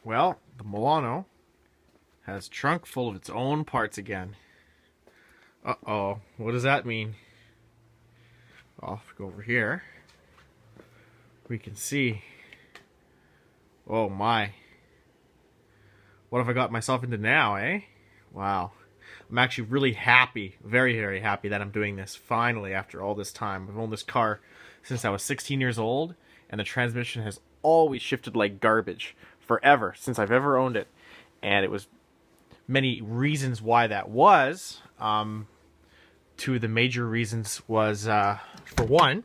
Well, the Milano has trunk full of its own parts again. Uh-oh, what does that mean? Well, if we go over here, we can see. Oh my. What have I got myself into now, eh? Wow. I'm actually really happy, very, very happy that I'm doing this finally after all this time. I've owned this car since I was 16 years old, and the transmission has always shifted like garbage forever since I've ever owned it. And it was many reasons why that was. Two of the major reasons was, for one,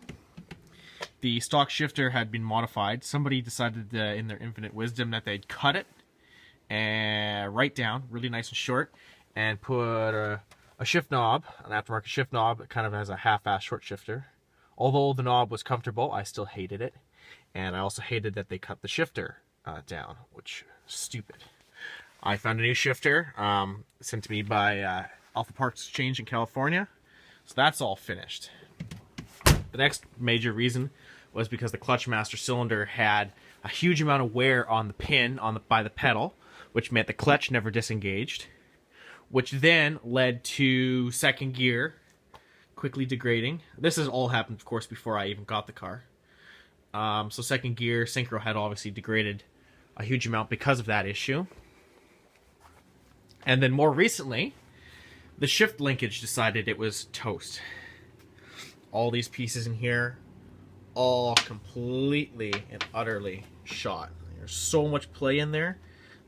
the stock shifter had been modified. Somebody decided in their infinite wisdom that they'd cut it and right down, really nice and short, and put a shift knob, an aftermarket shift knob. It kind of has a half-ass short shifter. Although the knob was comfortable, I still hated it. And I also hated that they cut the shifter down, which is stupid. I found a new shifter sent to me by Alpha Parts Exchange in California. So that's all finished. The next major reason was because the clutch master cylinder had a huge amount of wear on the pin by the pedal, which meant the clutch never disengaged, which then led to second gear quickly degrading. This has all happened, of course, before I even got the car. So second gear, Synchro had obviously degraded a huge amount because of that issue. And then more recently, the shift linkage decided it was toast. All these pieces in here, all completely and utterly shot. There's so much play in there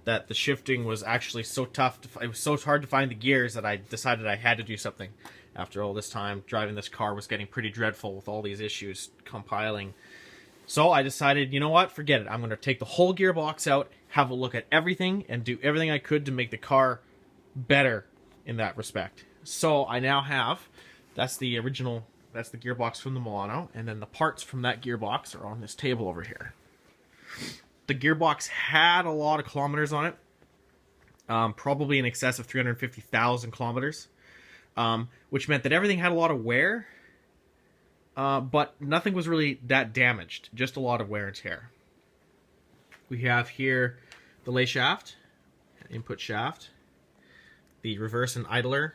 that the shifting was actually so tough. It was so hard to find the gears that I decided I had to do something. After all this time, driving this car was getting pretty dreadful with all these issues compiling. So I decided, you know what, forget it. I'm going to take the whole gearbox out, have a look at everything, and do everything I could to make the car better in that respect. So I now have, that's the original, that's the gearbox from the Milano, and then the parts from that gearbox are on this table over here. The gearbox had a lot of kilometers on it, probably in excess of 350,000 kilometers, which meant that everything had a lot of wear, but nothing was really that damaged, just a lot of wear and tear. We have here the lay shaft, input shaft, the reverse and idler,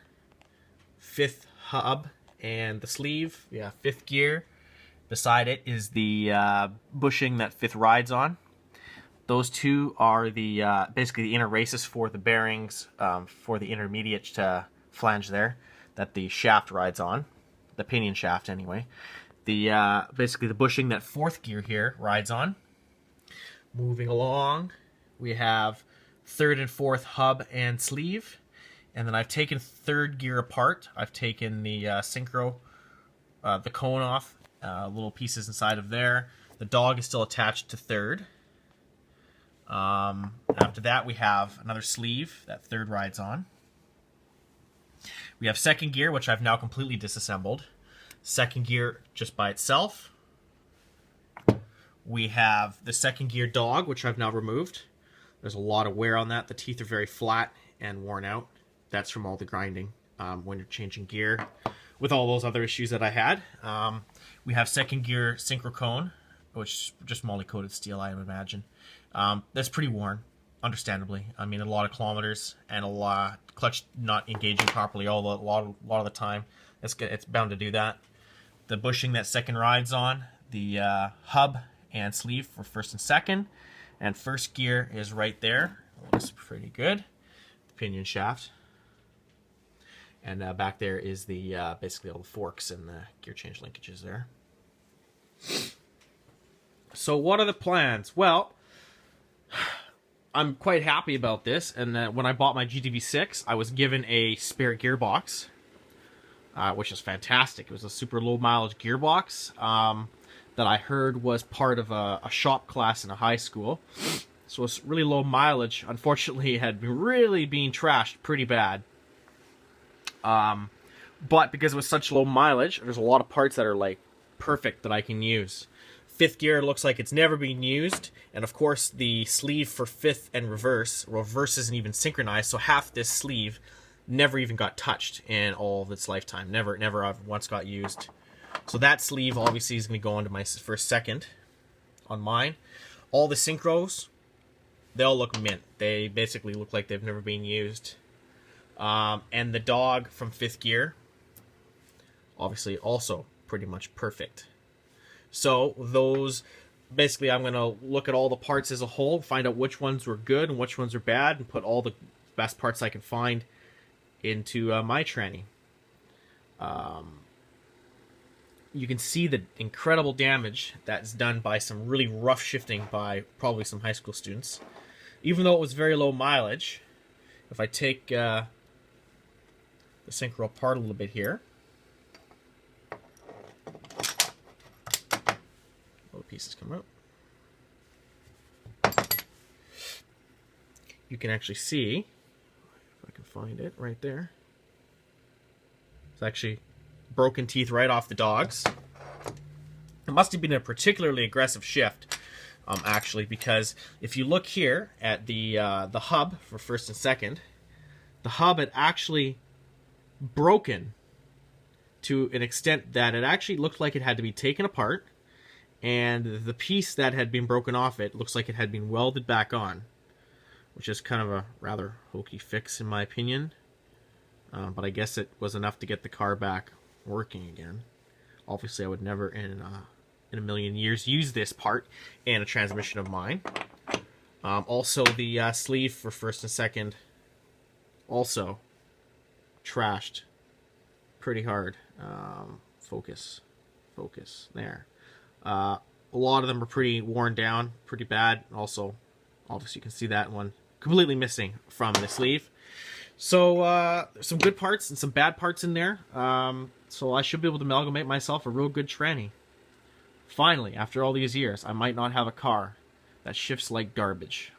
fifth hub, and the sleeve. Yeah, fifth gear. Beside it is the bushing that fifth rides on. Those two are the basically the inner races for the bearings for the intermediate flange there that the shaft rides on, the pinion shaft anyway. The basically the bushing that fourth gear here rides on. Moving along, we have third and fourth hub and sleeve. And then I've taken third gear apart. I've taken the Synchro, the cone off, little pieces inside of there. The dog is still attached to third. After that, we have another sleeve that third rides on. We have second gear, which I've now completely disassembled. Second gear just by itself. We have the second gear dog, which I've now removed. There's a lot of wear on that. The teeth are very flat and worn out. That's from all the grinding when you're changing gear with all those other issues that I had. We have second gear Synchro cone, which is just moly-coated steel, I imagine. That's pretty worn, understandably. I mean, a lot of kilometers and a lot clutch not engaging properly a lot of the time. It's bound to do that. The bushing that second rides on, the hub and sleeve for first and second, and first gear is right there. Looks pretty good. The pinion shaft. And back there is the basically all the forks and the gear change linkages there. So what are the plans? Well, I'm quite happy about this. And when I bought my GTV6, I was given a spare gearbox, which is fantastic. It was a super low mileage gearbox that I heard was part of a shop class in a high school. So it's really low mileage. Unfortunately, it had really been trashed pretty bad. But because it was such low mileage, there's a lot of parts that are like perfect that I can use. Fifth gear looks like it's never been used, and of course the sleeve for fifth and reverse isn't even synchronized, so half this sleeve never even got touched in all of its lifetime. Never once got used. So that sleeve obviously is going to go onto my first second on mine. All the synchros They all look mint. They basically look like they've never been used. And the dog from 5th gear, obviously also pretty much perfect. So those, basically I'm going to look at all the parts as a whole, find out which ones were good and which ones are bad, and put all the best parts I can find into my tranny. You can see the incredible damage that's done by some really rough shifting by probably some high school students. Even though it was very low mileage, if I take the Synchro apart a little bit here, all the pieces come out. You can actually see, if I can find it right there, it's actually broken teeth right off the dogs. It must have been a particularly aggressive shift, actually, because if you look here at the hub for 1st and 2nd, the hub had actually broken to an extent that it actually looked like it had to be taken apart, and the piece that had been broken off it looks like it had been welded back on, which is kind of a rather hokey fix in my opinion, but I guess it was enough to get the car back working again. Obviously I would never in a million years use this part in a transmission of mine. Also the sleeve for 1st and 2nd also trashed pretty hard. Focus there. A lot of them are pretty worn down, pretty bad. Also, obviously you can see that one completely missing from the sleeve. So some good parts and some bad parts in there. So I should be able to amalgamate myself a real good tranny. Finally, after all these years, I might not have a car that shifts like garbage.